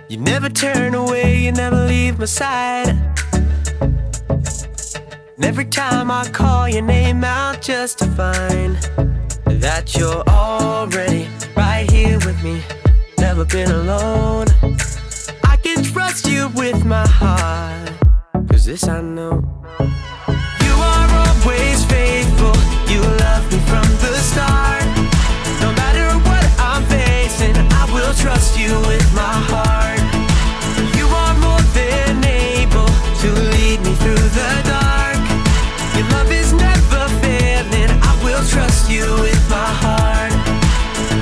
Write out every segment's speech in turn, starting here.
You never turn away, you never leave my side. And every time I call your name out just to find that you're already right here with me, never been alone. I can trust you with my heart, 'cause this I know. You are always faithful, you love me from the start. No matter what I'm facing, I will trust you with my heart. You are more than able to lead me through the dark. Your love is never failing, I will trust you with my heart.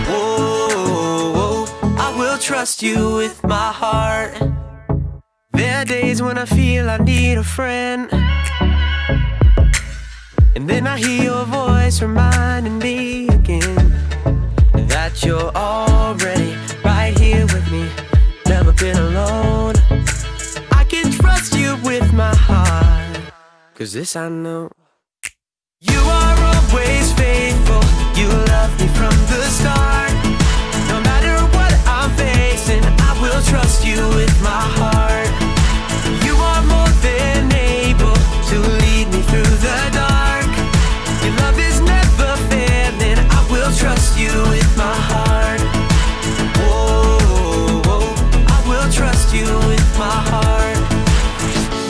Whoa, I will trust you with my heart. There are days when I feel I need a friend, and then I hear your voice reminding me again that you're already right here with me, never been alone. I can trust you with my heart, 'cause this I know. You are always faithful, you love me from the start. No matter what I'm facing, I will trust you with my heart. You are more than able to lead me through the dark. Your love is never failing, I will trust you with my heart. Whoa, I will trust you with my heart.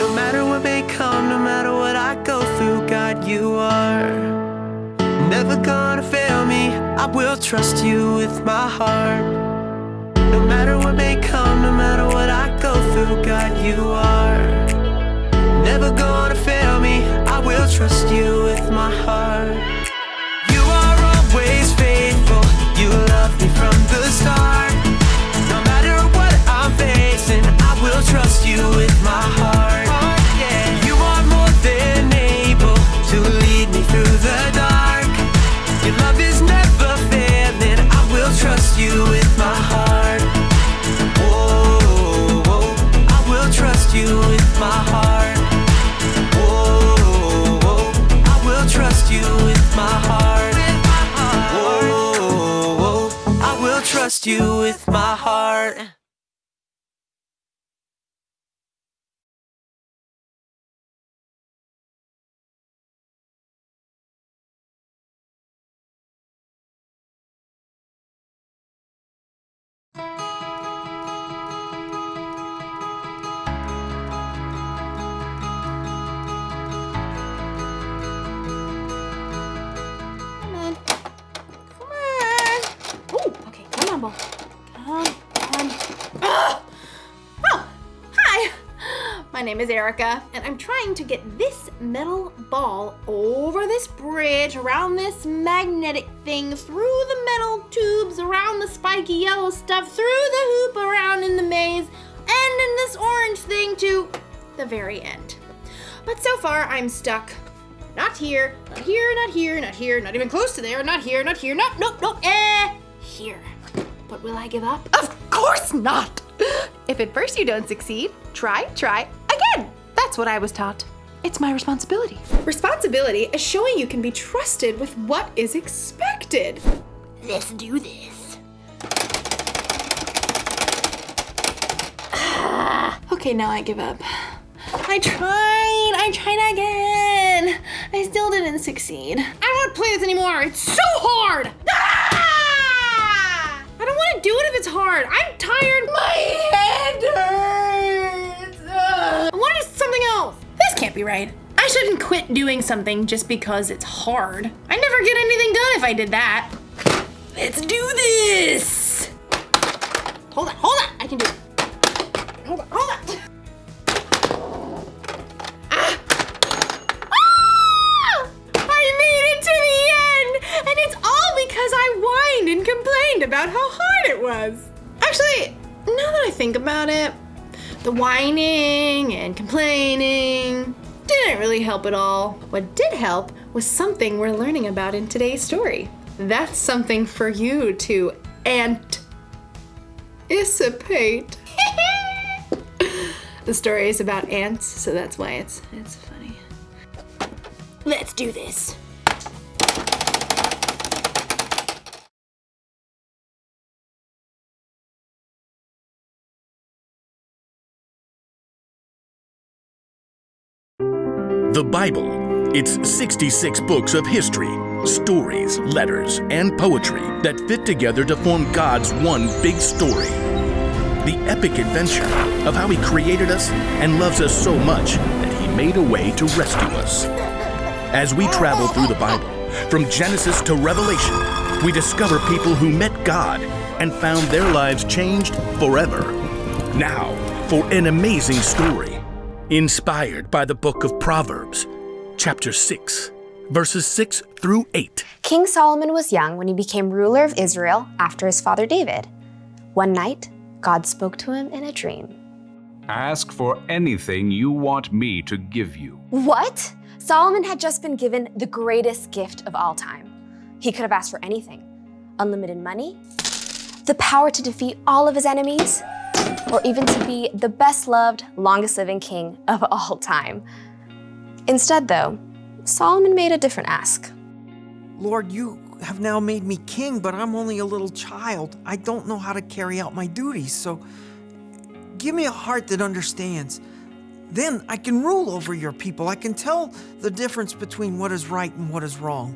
No matter what may come, no matter what I go through, God, you are never gonna fail me, I will trust you with my heart. No matter what may come, no matter what I go through, God, you are never gonna fail me, I will trust you with my heart. You are always faithful, you love me from the start. No matter what I'm facing, I will trust you with my heart. You are more than able to lead me through the dark. Your love is never failing, I will trust you with my heart. Whoa, I will trust you with my heart. Whoa, I will trust you with my heart. Whoa, I will trust you with my heart. Come on. Come on. Oh, okay. Come on, ball. Come on. Oh! Oh, hi. My name is Erica, and I'm trying to get this metal ball over this bridge, around this magnetic thing, through the metal tubes, around the spiky yellow stuff, through the hoop, around in the maze, and in this orange thing to the very end. But so far, I'm stuck. Not here, not here, not here, not here, not even close to there, not here, not here, nope, here. But will I give up? Of course not! If at first you don't succeed, try again. That's what I was taught. It's my responsibility. Responsibility is showing you can be trusted with what is expected. Let's do this. Okay, now I give up. I tried again. I still didn't succeed. I don't want to play this anymore. It's so hard. Ah! I don't want to do it if it's hard. I'm tired. My head hurts. I want to do something else. This can't be right. I shouldn't quit doing something just because it's hard. I'd never get anything done if I did that. Let's do this. Hold on. I can do it. Hold on. And complained about how hard it was. Actually, now that I think about it, the whining and complaining didn't really help at all. What did help was something we're learning about in today's story. That's something for you to anticipate. The story is about ants, so that's why it's funny. Let's do this. The Bible. It's 66 books of history, stories, letters, and poetry that fit together to form God's one big story. The epic adventure of how He created us and loves us so much that He made a way to rescue us. As we travel through the Bible, from Genesis to Revelation, we discover people who met God and found their lives changed forever. Now, for an amazing story, inspired by the book of Proverbs, chapter 6, verses 6 through 8. King Solomon was young when he became ruler of Israel after his father David. One night, God spoke to him in a dream. Ask for anything you want me to give you. What? Solomon had just been given the greatest gift of all time. He could have asked for anything. Unlimited money, the power to defeat all of his enemies, or even to be the best-loved, longest-living king of all time. Instead, though, Solomon made a different ask. Lord, you have now made me king, but I'm only a little child. I don't know how to carry out my duties, so give me a heart that understands. Then I can rule over your people. I can tell the difference between what is right and what is wrong.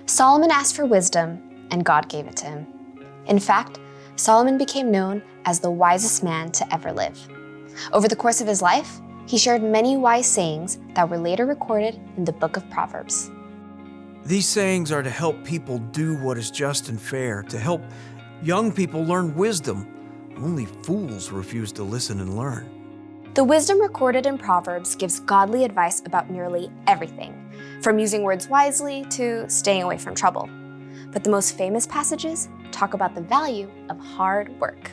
Solomon asked for wisdom, and God gave it to him. In fact, Solomon became known as the wisest man to ever live. Over the course of his life, he shared many wise sayings that were later recorded in the book of Proverbs. These sayings are to help people do what is just and fair, to help young people learn wisdom. Only fools refuse to listen and learn. The wisdom recorded in Proverbs gives godly advice about nearly everything, from using words wisely to staying away from trouble. But the most famous passages talk about the value of hard work.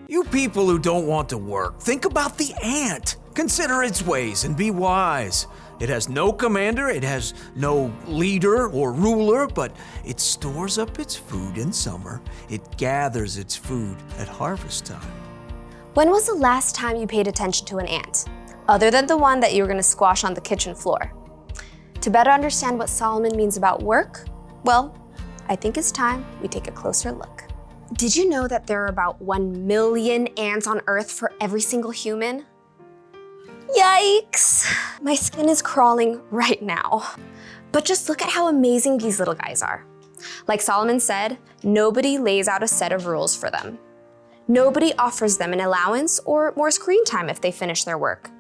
You people who don't want to work, think about the ant. Consider its ways and be wise. It has no commander, it has no leader or ruler, but it stores up its food in summer. It gathers its food at harvest time. When was the last time you paid attention to an ant, other than the one that you were going to squash on the kitchen floor? To better understand what Solomon means about work, well, I think it's time we take a closer look. Did you know that there are about 1 million ants on Earth for every single human? Yikes! My skin is crawling right now. But just look at how amazing these little guys are. Like Solomon said, nobody lays out a set of rules for them. Nobody offers them an allowance or more screen time if they finish their work.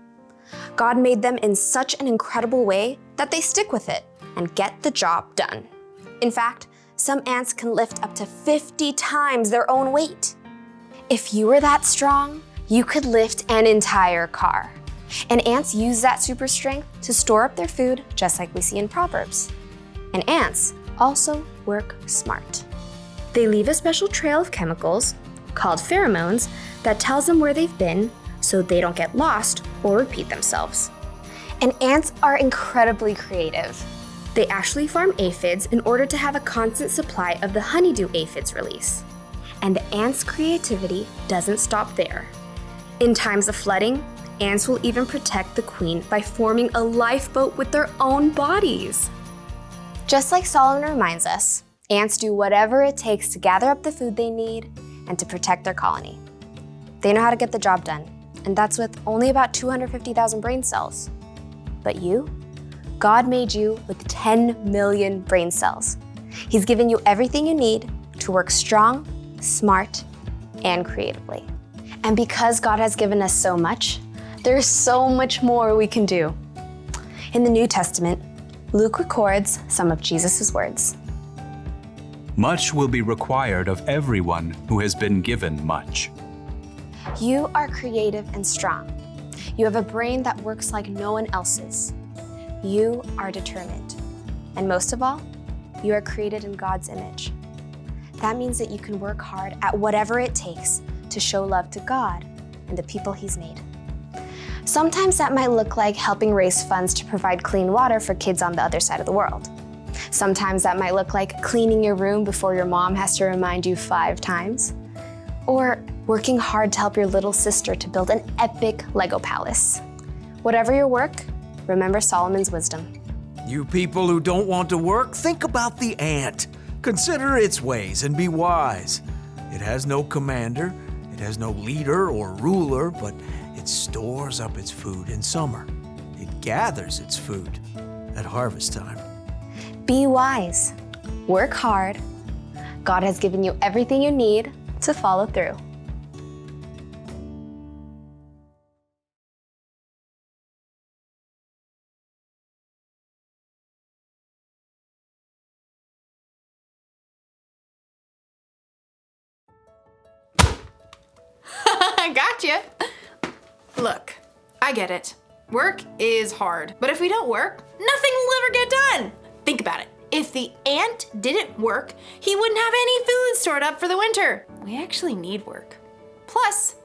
God made them in such an incredible way that they stick with it and get the job done. In fact, some ants can lift up to 50 times their own weight. If you were that strong, you could lift an entire car. And ants use that super strength to store up their food, just like we see in Proverbs. And ants also work smart. They leave a special trail of chemicals, called pheromones, that tells them where they've been so they don't get lost or repeat themselves. And ants are incredibly creative. They actually farm aphids in order to have a constant supply of the honeydew aphids release. And the ants' creativity doesn't stop there. In times of flooding, ants will even protect the queen by forming a lifeboat with their own bodies. Just like Solomon reminds us, ants do whatever it takes to gather up the food they need and to protect their colony. They know how to get the job done, and that's with only about 250,000 brain cells. But you? God made you with 10 million brain cells. He's given you everything you need to work strong, smart, and creatively. And because God has given us so much, there's so much more we can do. In the New Testament, Luke records some of Jesus' words. Much will be required of everyone who has been given much. You are creative and strong. You have a brain that works like no one else's. You are determined. And most of all, you are created in God's image. That means that you can work hard at whatever it takes to show love to God and the people He's made. Sometimes that might look like helping raise funds to provide clean water for kids on the other side of the world. Sometimes that might look like cleaning your room before your mom has to remind you 5 times. Or working hard to help your little sister to build an epic Lego palace. Whatever your work, remember Solomon's wisdom. You people who don't want to work, think about the ant. Consider its ways and be wise. It has no commander, it has no leader or ruler, but it stores up its food in summer. It gathers its food at harvest time. Be wise. Work hard. God has given you everything you need to follow through. I gotcha. Look, I get it. Work is hard, but if we don't work, nothing will ever get done. Think about it. If the ant didn't work, he wouldn't have any food stored up for the winter. We actually need work. Plus,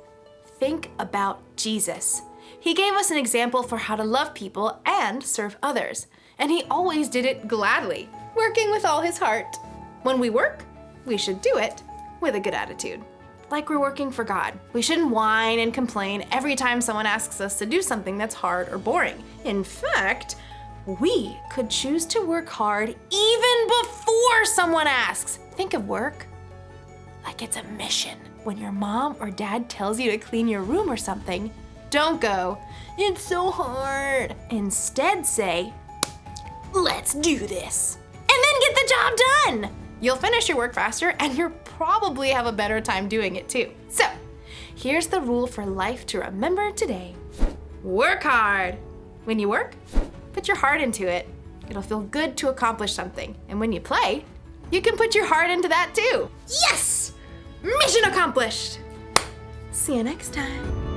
think about Jesus. He gave us an example for how to love people and serve others, and he always did it gladly, working with all his heart. When we work, we should do it with a good attitude. Like we're working for God. We shouldn't whine and complain every time someone asks us to do something that's hard or boring. In fact, we could choose to work hard even before someone asks. Think of work like it's a mission. When your mom or dad tells you to clean your room or something, don't go, "It's so hard." Instead say, "Let's do this." And then get the job done. You'll finish your work faster and you'll probably have a better time doing it too. So, here's the rule for life to remember today. Work hard. When you work, put your heart into it. It'll feel good to accomplish something. And when you play, you can put your heart into that too. Yes! Mission accomplished! See you next time.